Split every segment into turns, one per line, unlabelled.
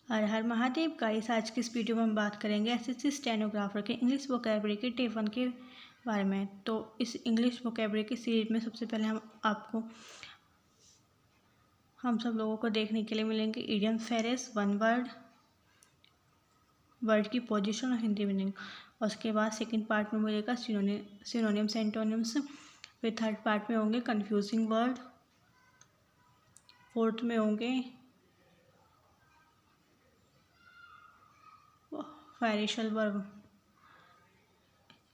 हर हर Mahadev guys. आज की इस वीडियो में हम बात करेंगे एसएससी स्टेनोग्राफर के इंग्लिश वोकैबुलरी के डे 1 के बारे में। तो इस इंग्लिश वोकैबुलरी की सीरीज में सबसे पहले हम सब लोगों को देखने के लिए मिलेंगे इडियम, फ्रेज, वन वर्ड की पोजीशन और हिंदी मीनिंग। और उसके बाद सेकंड पार्ट में मिलेगा सिनोनिम्स, एंटोनिम्स। फिर थर्ड पार्ट में होंगे कंफ्यूजिंग वर्ड। फोर्थ में होंगे वेरिएशनल वर्ब।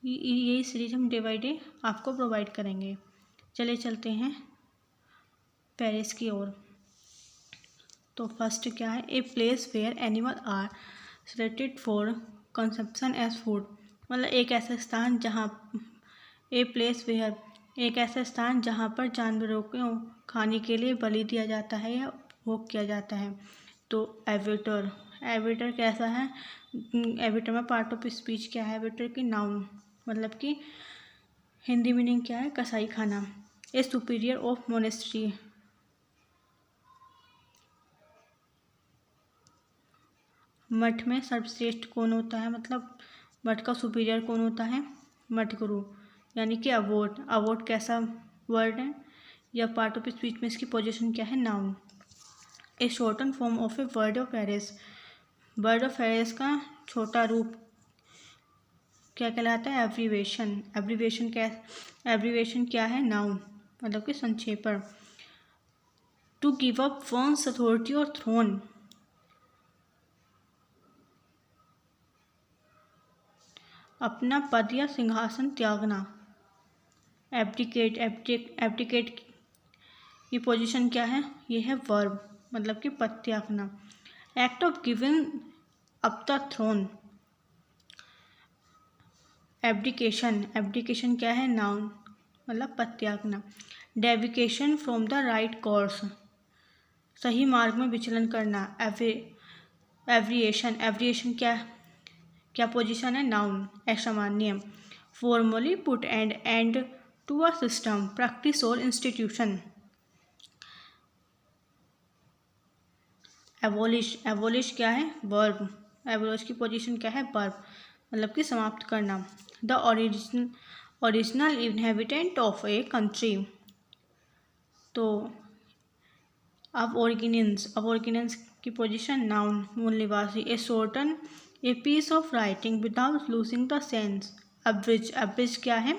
यही सीरीज हम डे बाई डे आपको प्रोवाइड करेंगे। चले चलते हैं पेरिस की ओर। तो फर्स्ट क्या है, a place where animal are selected for consumption as food. मतलब एक ऐसा स्थान जहाँ एक ऐसा स्थान जहाँ पर जानवरों को खाने के लिए बलि दिया जाता है या भोग किया जाता है। तो एविटर कैसा है, एविटर में पार्ट ऑफ स्पीच क्या है, एविटर की नाउन, मतलब कि हिंदी मीनिंग क्या है, कसाई खाना। ए सुपीरियर ऑफ मोनेस्ट्री, मठ में सर्वश्रेष्ठ कौन होता है, मतलब मठ का सुपीरियर कौन होता है, मठ गुरु। यानी कि अवोट कैसा वर्ड है या पार्ट ऑफ स्पीच में इसकी पोजीशन क्या है, noun. A shorten form of a word of phrase, word of phrase का छोटा रूप क्या कहलाता है, एब्रीवेशन। एब्रीवेशन क्या है, नाउन, मतलब कि संक्षेपण। To give up one's authority और थ्रोन, अपना पद या सिंहासन त्यागना। एब्डिकेट की पोजीशन क्या है, ये है वर्ब, मतलब कि पद त्यागना। Act of giving up the throne, abdication क्या है, नाउन, मतलब पद त्यागना। Deviation from the right course, सही मार्ग में विचलन करना। एवरिएशन क्या पोजीशन है, नाउन, असामान्य। Formally put end to a system, practice और इंस्टीट्यूशन। एबोलिश क्या है, वर्ब, एबोलिश की पोजीशन क्या है, वर्ब, मतलब कि समाप्त करना। The original inhabitant of a country, तो अब ऑर्गेनेंस की पोजीशन, नाउन, मूल निवासी। A shorten a piece of writing without losing the sense. Abridge क्या है,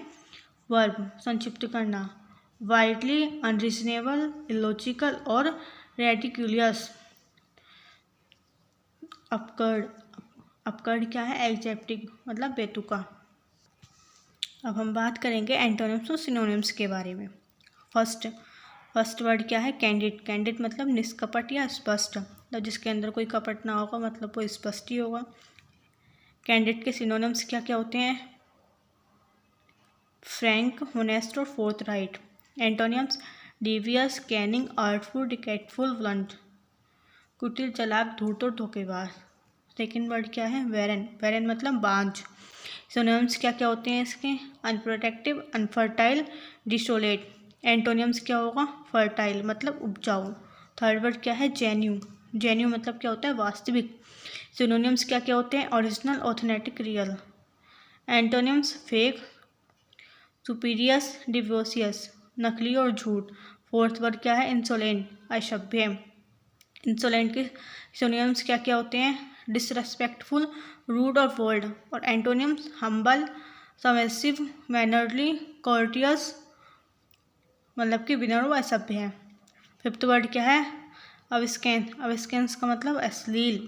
वर्ब, संक्षिप्त करना। वाइडली अनरीजनेबल, इलॉजिकल और रेडिकुलियस। अपकर्ड क्या है, एग्जेक्टिव, मतलब बेतुका। अब हम बात करेंगे एंटोनिम्स और सिनोनिम्स के बारे में। फर्स्ट वर्ड क्या है, कैंडिड मतलब निष्कपट या स्पष्ट, मतलब जिसके अंदर कोई कपट ना होगा, मतलब वो स्पष्ट ही होगा। कैंडिड के सिनोनिम्स क्या क्या होते हैं, फ्रैंक, होनेस्ट और forthright. Antonyms devious, cunning, artful, deceitful, blunt, कुटिल, चालाक, धूर्त और धोखेबाज। सेकेंड वर्ड क्या है, वेरन मतलब बांझ। सिनोनिम्स क्या क्या होते हैं इसके, अनप्रोटेक्टिव, अनफर्टाइल, डिसोलेट। एंटोनिम्स क्या होगा, फर्टाइल मतलब उपजाऊ। थर्ड वर्ड क्या है, जेन्यू मतलब क्या होता है, वास्तविक। सिनोनिम्स क्या क्या होते हैं, original, authentic, real. Antonyms fake, spurious, devious, नकली और झूठ। फोर्थ वर्ड क्या है, इंसोलेंट, असभ्य। इंसोलेंट के सिनोनिम्स क्या क्या होते हैं, डिसरेस्पेक्टफुल, रूड और बोल्ड। और एंटोनिम्स हम्बल, सबमिसिव, मैनरली, कोर्टियस, मतलब कि विनम्र व असभ्य है। फिफ्थ वर्ड क्या है, अविस्केंस का मतलब अश्लील।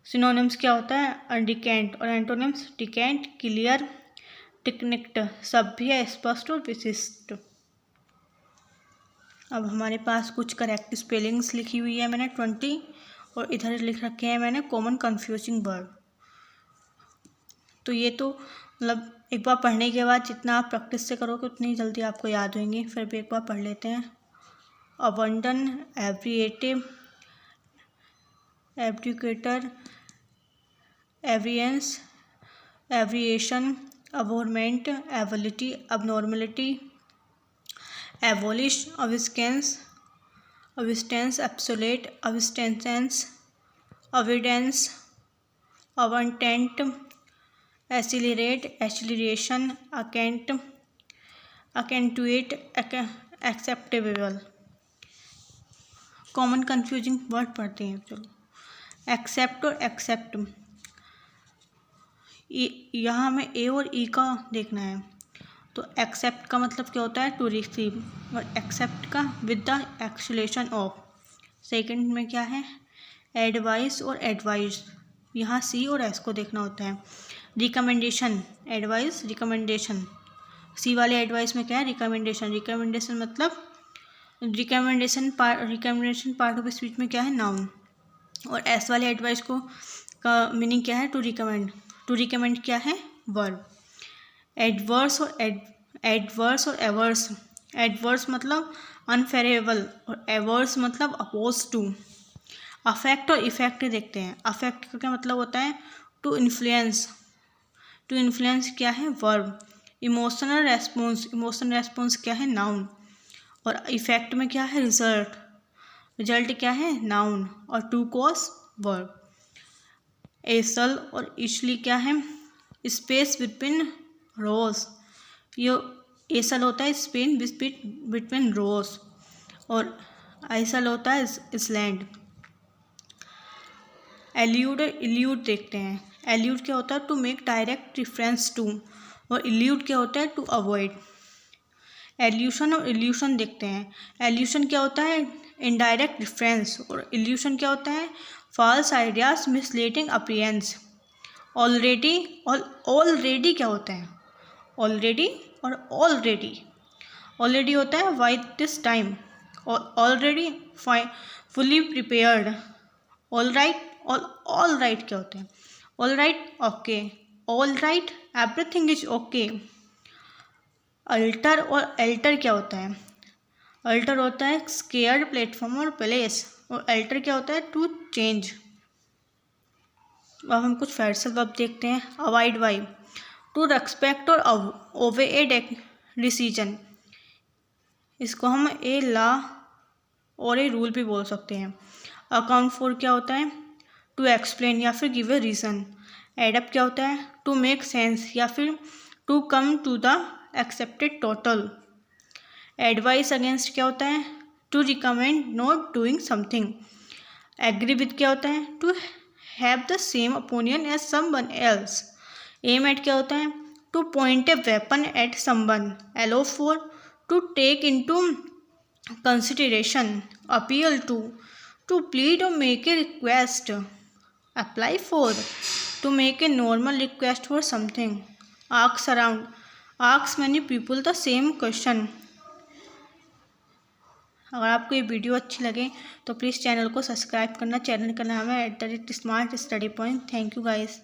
सिनोनिम्स क्या होता है, अनडिकेंट। और एंटोनिम्स डिकेंट, क्लियर, टिकनिक्ट, सभ्य, स्पष्ट और विशिष्ट। अब हमारे पास कुछ करेक्ट स्पेलिंग्स लिखी हुई है मैंने 20, और इधर लिख रखे हैं मैंने कॉमन कन्फ्यूजिंग वर्ड। तो ये तो मतलब एक बार पढ़ने के बाद जितना आप प्रैक्टिस से करोगे उतनी जल्दी आपको याद होंगी। फिर भी एक बार पढ़ लेते हैं। Abandon, abbreviate, abdicate, abeyance, aviation, abetment, ability, abnormality, abolish, abstinence, obsolete, अविस्टेंसेंस, abundance, abundant, accelerate, acceleration, accentuate, acceptable. Common confusing word पढ़ते हैं। चलो एक्सेप्ट और एक्सेप्ट, यहाँ हमें ए और ई का देखना है। तो एक्सेप्ट का मतलब क्या होता है? टू रिसीव, और एक्सेप्ट का with the acceleration of. Second में क्या है? एडवाइस और एडवाइस, यहाँ सी और एस को देखना होता है। रिकमेंडेशन, एडवाइस, रिकमेंडेशन, सी वाले एडवाइस में क्या है? रिकमेंडेशन। रिकमेंडेशन मतलब रिकमेंडेशन पार्ट ऑफ स्पीच में क्या है? नाउन। और एस वाले एडवाइस को का मीनिंग क्या है? To recommend. टू रिकमेंड क्या है? वर्ब। एडवर्स और एडवर्स और एवर्स, एडवर्स मतलब अनफेवरेबल और एवर्स मतलब अपोज टू। अफेक्ट और इफेक्ट देखते हैं। अफेक्ट का क्या मतलब होता है? To influence. टू इन्फ्लुएंस क्या है? Verb. Emotional response, emotional response क्या है? नाउन। और इफेक्ट में क्या है? रिजल्ट। रिजल्ट क्या है? नाउन। और टू कॉज वर्ब। एसल और इशली क्या है? स्पेस बिटवीन रोज, ये एसल होता है स्पेन बिटवीन रोज, और आइसल होता है इसलैंड। एल्यूड और इल्यूड देखते हैं। एल्यूड क्या होता है? To make direct reference to, और इल्यूड क्या होता है? To avoid. एल्यूशन और इल्यूशन देखते हैं। एल्यूशन क्या होता है? इनडायरेक्ट रिफरेंस, और इल्यूशन क्या होता है? False ideas, misleading appearance. Already और ऑलरेडी क्या होता है? ऑलरेडी और ऑलरेडी, ऑलरेडी होता है बाय दिस टाइम, और all ready fully prepared. All right और ऑल राइट क्या होते हैं? All right okay, all right everything is okay. Altar और एल्टर क्या होता है? अल्टर होता है स्केयर्ड प्लेटफॉर्म और प्लेस, और एल्टर क्या होता है? To change. अब हम कुछ फेडरल वर्ब देखते हैं। अवॉइड बाय, टू रेस्पेक्ट और ओबे ए डिसीजन, इसको हम ए लॉ और ए रूल भी बोल सकते हैं। अकाउंट फॉर क्या होता है? टू एक्सप्लेन या फिर गिव ए रीज़न। एडअप क्या होता है? टू मेक सेंस या फिर to come to the accepted total. Advice against क्या होता है? To recommend not doing something. Agree with क्या होता है? To have the same opinion as someone else. Aim at क्या होता है? To point a weapon at someone. Allow for, to take into consideration. Appeal to plead और make a request. Apply for, to make a normal request for something. Ask around, ask many people the same question. अगर आपको ये video अच्छी लगे तो please channel को subscribe करना। Channel का नाम है @smart study point. Thank you guys.